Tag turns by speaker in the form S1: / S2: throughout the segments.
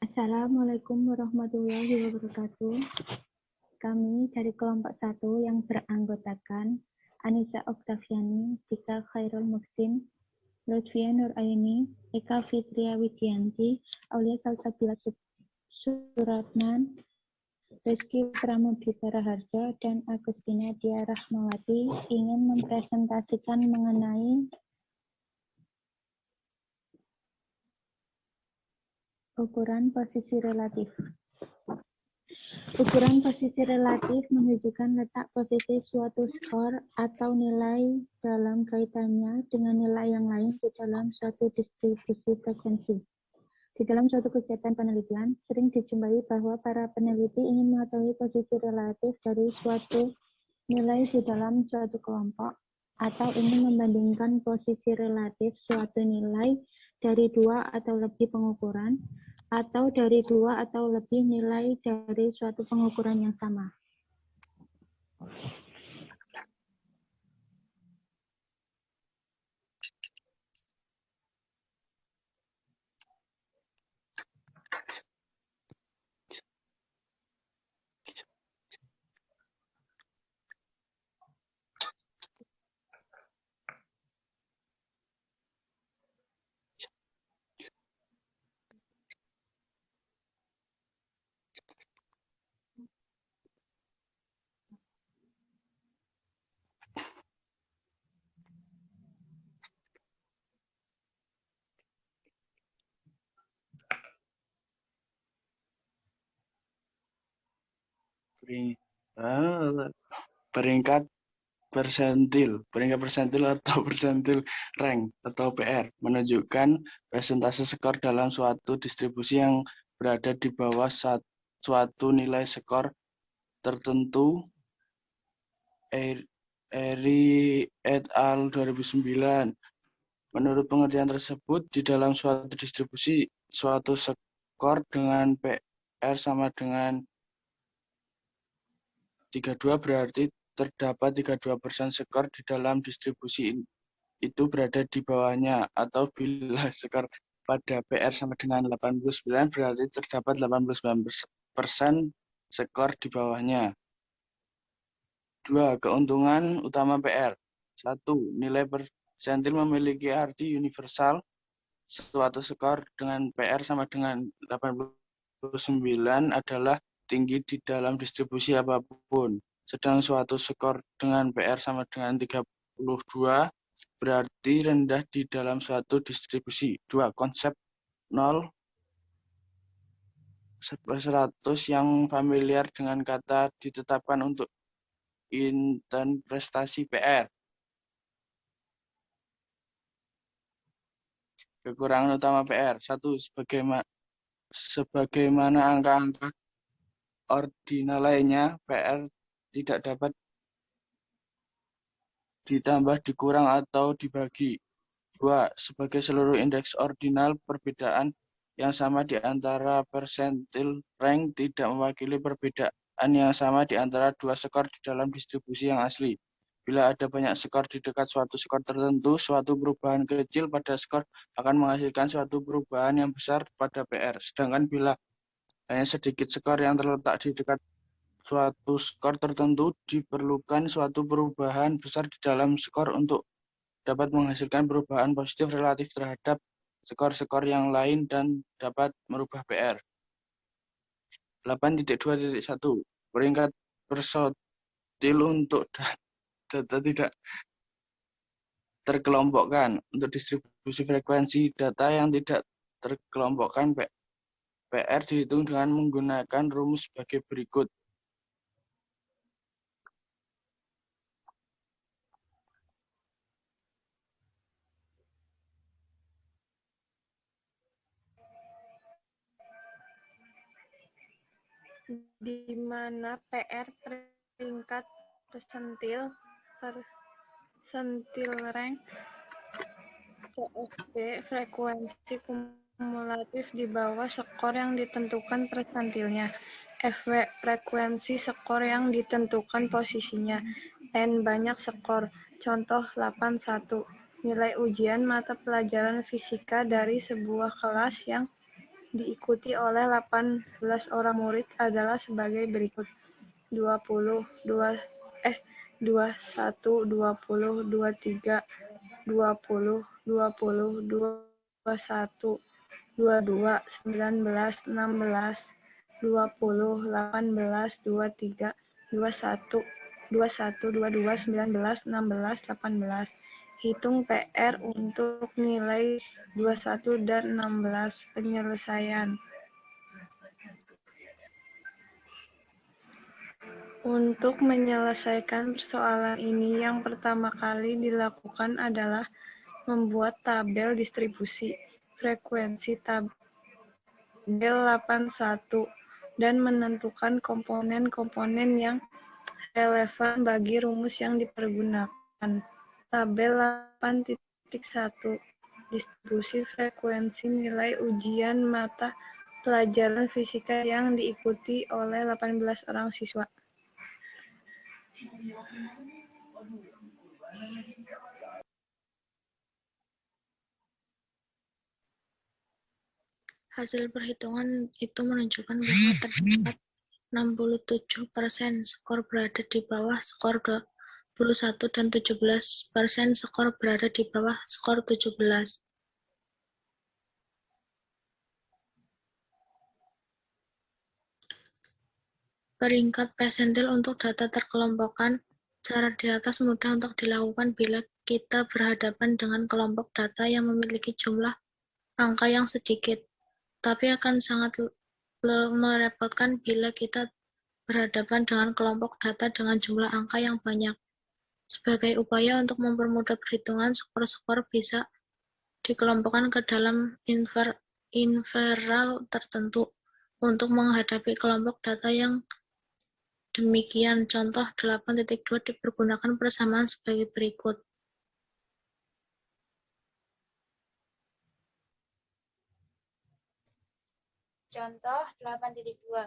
S1: Assalamualaikum warahmatullahi wabarakatuh. Kami dari kelompok 1 yang beranggotakan Anissa Oktaviani, Dika Khairul Muksin, Lutfia Nuraini, Eka Fitria Widianti, Aulia Salsabila Suratman, Rizky Pramudita Raharja, dan Agustina Dia Rahmawati ingin mempresentasikan mengenai ukuran posisi relatif. Ukuran posisi relatif menunjukkan letak posisi suatu skor atau nilai dalam kaitannya dengan nilai yang lain di dalam suatu distribusi frekuensi. Di dalam suatu kegiatan penelitian, sering dijumpai bahwa para peneliti ingin mengetahui posisi relatif dari suatu nilai di dalam suatu kelompok, atau ingin membandingkan posisi relatif suatu nilai dari 2 atau lebih pengukuran, atau dari 2 atau lebih nilai dari suatu pengukuran yang sama.
S2: Peringkat persentil atau persentil rank atau PR menunjukkan presentase skor dalam suatu distribusi yang berada di bawah suatu nilai skor tertentu. Eri et al. 2009. Menurut pengertian tersebut, di dalam suatu distribusi, suatu skor dengan PR sama dengan 32 berarti terdapat 32% skor di dalam distribusi itu berada di bawahnya, atau bila skor pada PR sama dengan 89 berarti terdapat 89% skor di bawahnya. 2. Keuntungan utama PR. 1. Nilai persentil memiliki arti universal. Suatu skor dengan PR sama dengan 89 adalah tinggi di dalam distribusi apapun. Sedang suatu skor dengan PR sama dengan 32 berarti rendah di dalam suatu distribusi. 2. Konsep 0 100 yang familiar dengan kata ditetapkan untuk intent prestasi PR. Kekurangan utama PR. 1. Sebagaimana angka-angka ordinal lainnya, PR tidak dapat ditambah, dikurang, atau dibagi. 2. Sebagai seluruh indeks ordinal, perbedaan yang sama di antara persentil rank tidak mewakili perbedaan yang sama di antara dua skor di dalam distribusi yang asli. Bila ada banyak skor di dekat suatu skor tertentu, suatu perubahan kecil pada skor akan menghasilkan suatu perubahan yang besar pada PR. Sedangkan bila hanya sedikit skor yang terletak di dekat suatu skor tertentu, diperlukan suatu perubahan besar di dalam skor untuk dapat menghasilkan perubahan positif relatif terhadap skor-skor yang lain dan dapat merubah PR. 8.2.1 Peringkat persentil untuk data tidak terkelompokkan. Untuk distribusi frekuensi data yang tidak terkelompokkan, PR dihitung dengan menggunakan rumus sebagai berikut.
S3: Di mana PR peringkat persentil rank, CFP frekuensi kumulatif di bawah skor yang ditentukan persentilnya, FW frekuensi skor yang ditentukan posisinya, N banyak skor. Contoh 81. Nilai ujian mata pelajaran fisika dari sebuah kelas yang diikuti oleh 18 orang murid adalah sebagai berikut. 20, 21, 20, 23, 20, 20, 21, 22, 19, 16, 20, 18, 23, 21, 21, 22, 19, 16, 18. Hitung PR untuk nilai 21 dan 16 penyelesaian. Untuk menyelesaikan persoalan ini, yang pertama kali dilakukan adalah membuat tabel distribusi frekuensi tabel 81 dan menentukan komponen-komponen yang relevan bagi rumus yang dipergunakan. Tabel 8.1 distribusi frekuensi nilai ujian mata pelajaran fisika yang diikuti oleh 18 orang siswa.
S4: Hasil perhitungan itu menunjukkan bahwa terdapat 67% skor berada di bawah skor 21 dan 17% skor berada di bawah skor 17. Peringkat persentil untuk data terkelompokkan. Cara di atas mudah untuk dilakukan bila kita berhadapan dengan kelompok data yang memiliki jumlah angka yang sedikit, tapi akan sangat merepotkan bila kita berhadapan dengan kelompok data dengan jumlah angka yang banyak. Sebagai upaya untuk mempermudah perhitungan, skor-skor bisa dikelompokkan ke dalam interval tertentu. Untuk menghadapi kelompok data yang demikian, contoh 8.2 dipergunakan persamaan sebagai berikut.
S5: Contoh 8.2.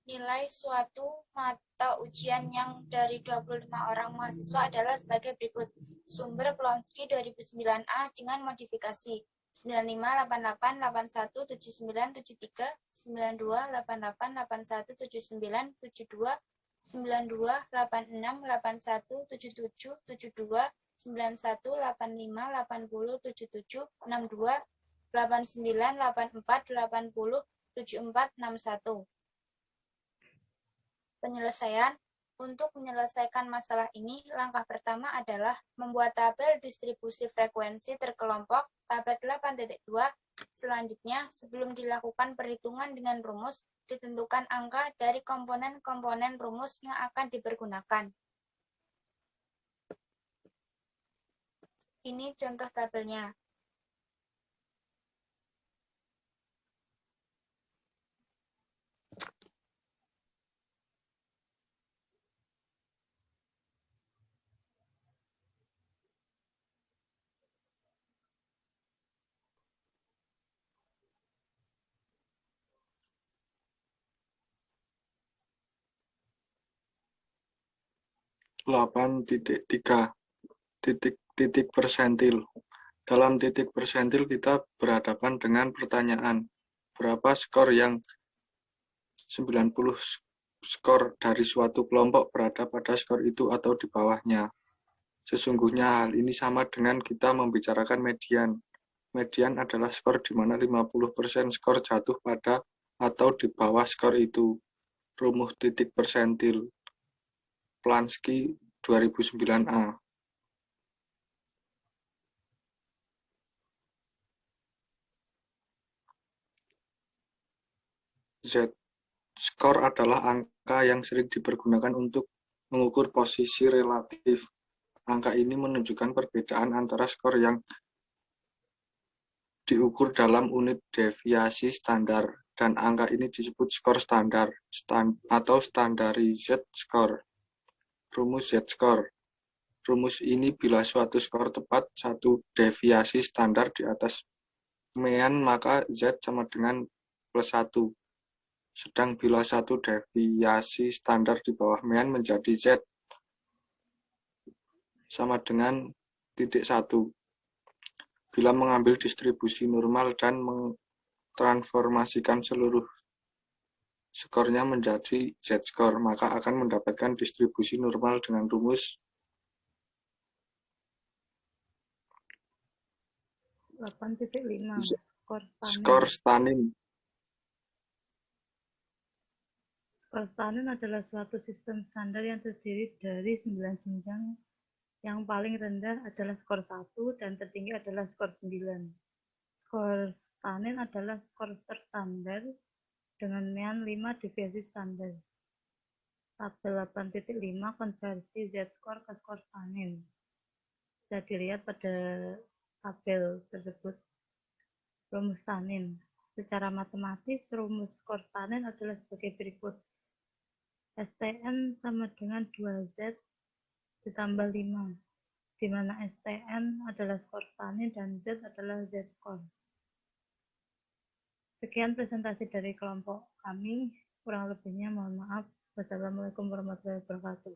S5: Nilai suatu mata ujian yang dari 25 orang mahasiswa adalah sebagai berikut. Sumber Plonsky 2009A dengan modifikasi 9588 81 79 73 92 88 81 79 72 92 86 81 77 72 91 85 80 77 62 89 84 80 7461. Penyelesaian. Untuk menyelesaikan masalah ini, langkah pertama adalah membuat tabel distribusi frekuensi terkelompok tabel 8.2. Selanjutnya, sebelum dilakukan perhitungan dengan rumus, ditentukan angka dari komponen-komponen rumus yang akan dipergunakan. Ini contoh tabelnya.
S6: titik persentil. Dalam titik persentil kita berhadapan dengan pertanyaan, berapa skor yang 90 skor dari suatu kelompok berada pada skor itu atau di bawahnya. Sesungguhnya hal ini sama dengan kita membicarakan median. Median adalah skor di mana 50% skor jatuh pada atau di bawah skor itu. Rumus titik persentil. Plonsky 2009A. Z-skor adalah angka yang sering dipergunakan untuk mengukur posisi relatif. Angka ini menunjukkan perbedaan antara skor yang diukur dalam unit deviasi standar, dan angka ini disebut skor standar atau standarized score. Rumus Z-skor. Rumus ini bila suatu skor tepat satu deviasi standar di atas mean, maka Z sama dengan +1. Sedang bila satu deviasi standar di bawah mean menjadi Z sama dengan -1. Bila mengambil distribusi normal dan transformasikan seluruh skornya menjadi Z-score, maka akan mendapatkan distribusi normal dengan rumus
S1: 8.5
S6: skor Stanin.
S1: Skor Stanin adalah suatu sistem standar yang terdiri dari 9 jenjang. Yang paling rendah adalah skor 1 dan tertinggi adalah skor 9. Skor Stanin adalah skor terstandar dengan nean 5 deviasi standar. Tabel 8.5 konversi Z-score ke skor Stanin. Bisa dilihat pada tabel tersebut. Rumus Stanin. Secara matematis, rumus skor Stanin adalah sebagai berikut. STN sama dengan 2Z ditambah 5, di mana STN adalah skor Stanin dan Z adalah Z-score. Sekian presentasi dari kelompok kami, kurang lebihnya mohon maaf. Wassalamualaikum warahmatullahi wabarakatuh.